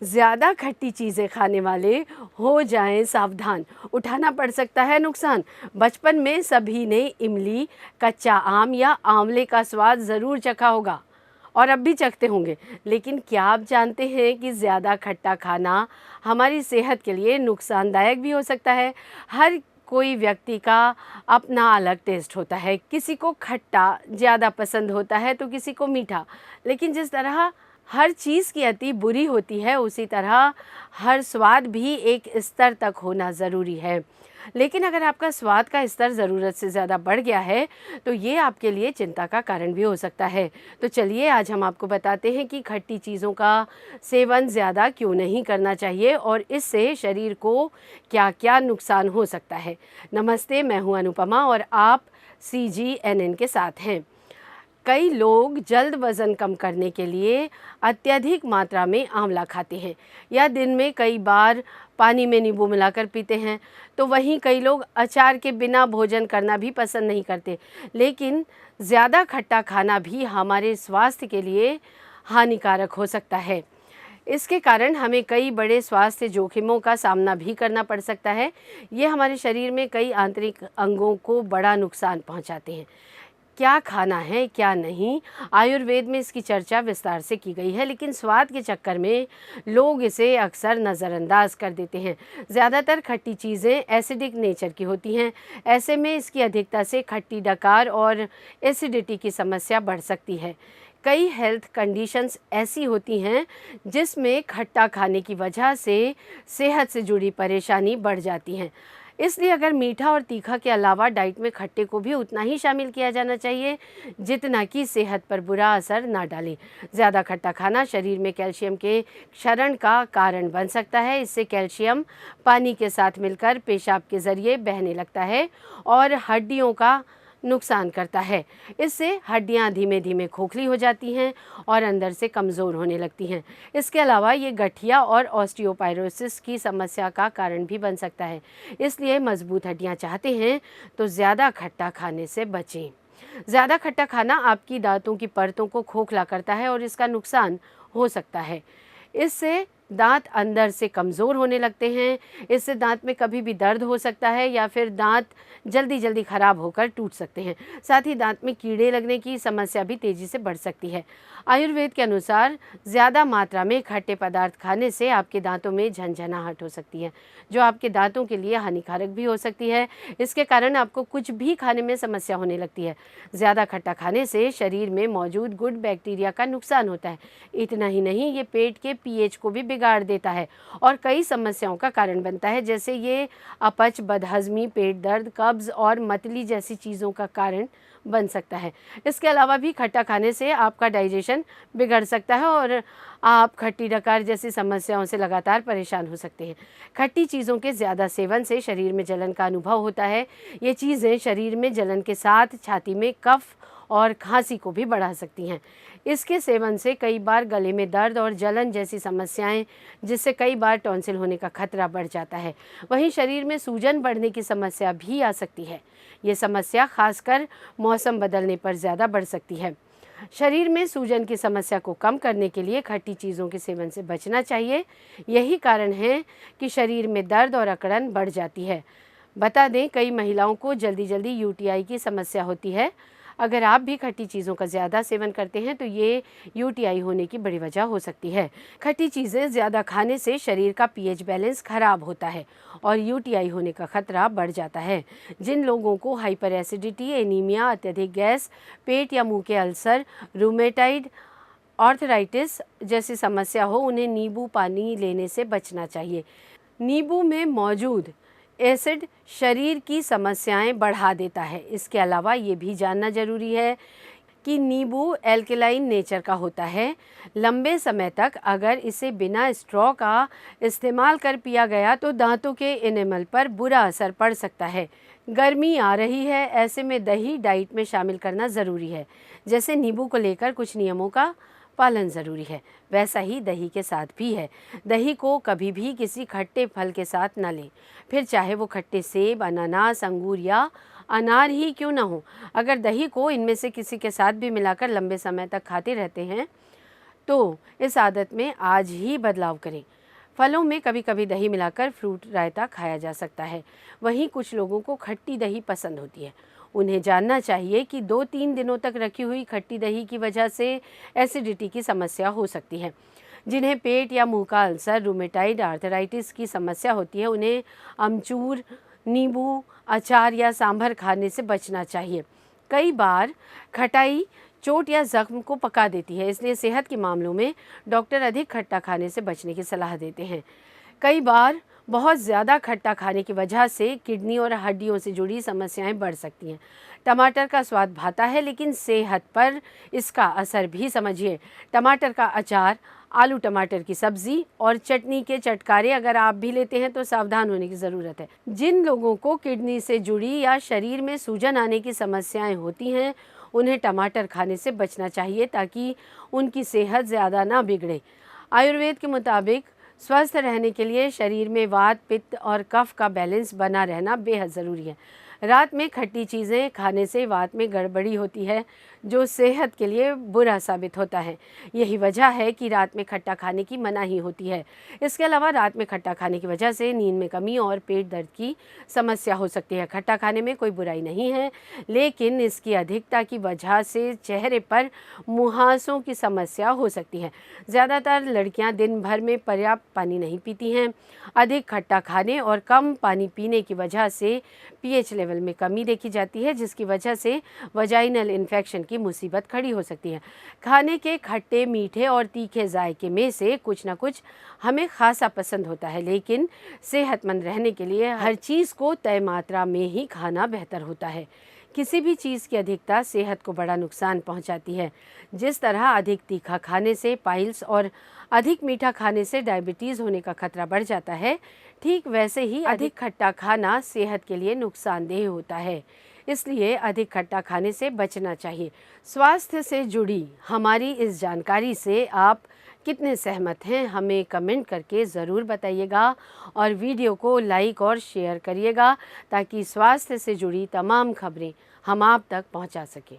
ज़्यादा खट्टी चीज़ें खाने वाले हो जाएं सावधान, उठाना पड़ सकता है नुकसान। बचपन में सभी ने इमली, कच्चा आम या आंवले का स्वाद ज़रूर चखा होगा और अब भी चखते होंगे। लेकिन क्या आप जानते हैं कि ज़्यादा खट्टा खाना हमारी सेहत के लिए नुकसानदायक भी हो सकता है। हर कोई व्यक्ति का अपना अलग टेस्ट होता है, किसी को खट्टा ज़्यादा पसंद होता है तो किसी को मीठा। लेकिन जिस तरह हर चीज़ की अति बुरी होती है, उसी तरह हर स्वाद भी एक स्तर तक होना ज़रूरी है। लेकिन अगर आपका स्वाद का स्तर ज़रूरत से ज़्यादा बढ़ गया है तो ये आपके लिए चिंता का कारण भी हो सकता है। तो चलिए आज हम आपको बताते हैं कि खट्टी चीज़ों का सेवन ज़्यादा क्यों नहीं करना चाहिए और इससे शरीर को क्या क्या नुकसान हो सकता है। नमस्ते, मैं हूँ अनुपमा और आप CGNN के साथ हैं। कई लोग जल्द वज़न कम करने के लिए अत्यधिक मात्रा में आंवला खाते हैं या दिन में कई बार पानी में नींबू मिलाकर पीते हैं। तो वहीं कई लोग अचार के बिना भोजन करना भी पसंद नहीं करते। लेकिन ज़्यादा खट्टा खाना भी हमारे स्वास्थ्य के लिए हानिकारक हो सकता है। इसके कारण हमें कई बड़े स्वास्थ्य जोखिमों का सामना भी करना पड़ सकता है। ये हमारे शरीर में कई आंतरिक अंगों को बड़ा नुकसान पहुंचाते हैं। क्या खाना है क्या नहीं, आयुर्वेद में इसकी चर्चा विस्तार से की गई है, लेकिन स्वाद के चक्कर में लोग इसे अक्सर नज़रअंदाज कर देते हैं। ज़्यादातर खट्टी चीज़ें एसिडिक नेचर की होती हैं। ऐसे में इसकी अधिकता से खट्टी डकार और एसिडिटी की समस्या बढ़ सकती है। कई हेल्थ कंडीशंस ऐसी होती हैं जिसमें खट्टा खाने की वजह से सेहत से जुड़ी परेशानी बढ़ जाती हैं। इसलिए अगर मीठा और तीखा के अलावा डाइट में खट्टे को भी उतना ही शामिल किया जाना चाहिए जितना कि सेहत पर बुरा असर ना डाले। ज़्यादा खट्टा खाना शरीर में कैल्शियम के क्षरण का कारण बन सकता है। इससे कैल्शियम पानी के साथ मिलकर पेशाब के ज़रिए बहने लगता है और हड्डियों का नुकसान करता है। इससे हड्डियां धीमे धीमे खोखली हो जाती हैं और अंदर से कमज़ोर होने लगती हैं। इसके अलावा ये गठिया और ऑस्टियोपाइरोसिस की समस्या का कारण भी बन सकता है। इसलिए मजबूत हड्डियां चाहते हैं तो ज़्यादा खट्टा खाने से बचें। ज़्यादा खट्टा खाना आपकी दांतों की परतों को खोखला करता है और इसका नुकसान हो सकता है। इससे दांत अंदर से कमज़ोर होने लगते हैं। इससे दांत में कभी भी दर्द हो सकता है या फिर दांत जल्दी जल्दी ख़राब होकर टूट सकते हैं। साथ ही दांत में कीड़े लगने की समस्या भी तेज़ी से बढ़ सकती है। आयुर्वेद के अनुसार ज़्यादा मात्रा में खट्टे पदार्थ खाने से आपके दांतों में झंझनाहट हो सकती है, जो आपके दांतों के लिए हानिकारक भी हो सकती है। इसके कारण आपको कुछ भी खाने में समस्या होने लगती है। ज़्यादा खट्टा खाने से शरीर में मौजूद गुड बैक्टीरिया का नुकसान होता है। इतना ही नहीं, ये पेट के pH को भी बिगाड़ देता है और कई समस्याओं का कारण बनता है, जैसे ये अपच, बदहजमी, पेट दर्द, कब्ज़ और मतली जैसी चीज़ों का कारण बन सकता है। इसके अलावा भी खट्टा खाने से आपका डाइजेशन बिगड़ सकता है और आप खट्टी डकार जैसी समस्याओं से लगातार परेशान हो सकते हैं। खट्टी चीज़ों के ज़्यादा सेवन से शरीर में जलन का अनुभव होता है। ये चीज़ें शरीर में जलन के साथ छाती में कफ और खांसी को भी बढ़ा सकती हैं। इसके सेवन से कई बार गले में दर्द और जलन जैसी समस्याएं, जिससे कई बार टॉन्सिल होने का खतरा बढ़ जाता है। वहीं शरीर में सूजन बढ़ने की समस्या भी आ सकती है। ये समस्या खासकर मौसम बदलने पर ज़्यादा बढ़ सकती है। शरीर में सूजन की समस्या को कम करने के लिए खट्टी चीज़ों के सेवन से बचना चाहिए। यही कारण है कि शरीर में दर्द और अकड़न बढ़ जाती है। बता दें, कई महिलाओं को जल्दी जल्दी UTI की समस्या होती है। अगर आप भी खट्टी चीज़ों का ज़्यादा सेवन करते हैं तो ये UTI होने की बड़ी वजह हो सकती है। खट्टी चीज़ें ज़्यादा खाने से शरीर का pH बैलेंस खराब होता है और UTI होने का खतरा बढ़ जाता है। जिन लोगों को हाइपर एसिडिटी, एनीमिया, अत्यधिक गैस, पेट या मुंह के अल्सर, रूमेटाइड आर्थराइटिस जैसी समस्या हो, उन्हें नींबू पानी लेने से बचना चाहिए। नींबू में मौजूद एसिड शरीर की समस्याएं बढ़ा देता है। इसके अलावा ये भी जानना जरूरी है कि नींबू एल्कलाइन नेचर का होता है। लंबे समय तक अगर इसे बिना स्ट्रॉ का इस्तेमाल कर पिया गया तो दांतों के एनेमल पर बुरा असर पड़ सकता है। गर्मी आ रही है, ऐसे में दही डाइट में शामिल करना ज़रूरी है। जैसे नींबू को लेकर कुछ नियमों का पालन ज़रूरी है, वैसा ही दही के साथ भी है। दही को कभी भी किसी खट्टे फल के साथ न लें, फिर चाहे वो खट्टे सेब, अनानास, अंगूर या अनार ही क्यों ना हो। अगर दही को इनमें से किसी के साथ भी मिलाकर लंबे समय तक खाते रहते हैं तो इस आदत में आज ही बदलाव करें। फलों में कभी कभी दही मिलाकर फ्रूट रायता खाया जा सकता है। वहीं कुछ लोगों को खट्टी दही पसंद होती है। उन्हें जानना चाहिए कि 2-3 दिनों तक रखी हुई खट्टी दही की वजह से एसिडिटी की समस्या हो सकती है। जिन्हें पेट या मुंह का अल्सर, रूमेटाइड आर्थराइटिस की समस्या होती है, उन्हें अमचूर, नींबू, अचार या सांभर खाने से बचना चाहिए। कई बार खटाई चोट या जख्म को पका देती है, इसलिए सेहत के मामलों में डॉक्टर अधिक खट्टा खाने से बचने की सलाह देते हैं। कई बार बहुत ज़्यादा खट्टा खाने की वजह से किडनी और हड्डियों से जुड़ी समस्याएं बढ़ सकती हैं। टमाटर का स्वाद भाता है, लेकिन सेहत पर इसका असर भी समझिए। टमाटर का अचार, आलू टमाटर की सब्जी और चटनी के चटकारे अगर आप भी लेते हैं तो सावधान होने की ज़रूरत है। जिन लोगों को किडनी से जुड़ी या शरीर में सूजन आने की समस्याएं होती हैं, उन्हें टमाटर खाने से बचना चाहिए ताकि उनकी सेहत ज़्यादा ना बिगड़े। आयुर्वेद के मुताबिक स्वस्थ रहने के लिए शरीर में वात, पित्त और कफ का बैलेंस बना रहना बेहद ज़रूरी है। रात में खट्टी चीज़ें खाने से वात में गड़बड़ी होती है, जो सेहत के लिए बुरा साबित होता है। यही वजह है कि रात में खट्टा खाने की मनाही होती है। इसके अलावा रात में खट्टा खाने की वजह से नींद में कमी और पेट दर्द की समस्या हो सकती है। खट्टा खाने में कोई बुराई नहीं है, लेकिन इसकी अधिकता की वजह से चेहरे पर मुहासों की समस्या हो सकती है। ज़्यादातर लड़कियां दिन भर में पर्याप्त पानी नहीं पीती हैं। अधिक खट्टा खाने और कम पानी पीने की वजह से पीएच लेवल में कमी देखी जाती है, जिसकी वजह से वजाइनल इन्फेक्शन की मुसीबत खड़ी हो सकती है। खाने के खट्टे, मीठे और तीखे जायके में से कुछ न कुछ हमें खासा पसंद होता है, लेकिन सेहतमंद रहने के लिए हर चीज़ को तय मात्रा में ही खाना बेहतर होता है। किसी भी चीज़ की अधिकता सेहत को बड़ा नुकसान पहुंचाती है। जिस तरह अधिक तीखा खाने से पाइल्स और अधिक मीठा खाने से डायबिटीज़ होने का खतरा बढ़ जाता है, ठीक वैसे ही अधिक खट्टा खाना सेहत के लिए नुकसानदेह होता है। इसलिए अधिक खट्टा खाने से बचना चाहिए। स्वास्थ्य से जुड़ी हमारी इस जानकारी से आप कितने सहमत हैं, हमें कमेंट करके ज़रूर बताइएगा और वीडियो को लाइक और शेयर करिएगा ताकि स्वास्थ्य से जुड़ी तमाम खबरें हम आप तक पहुंचा सकें।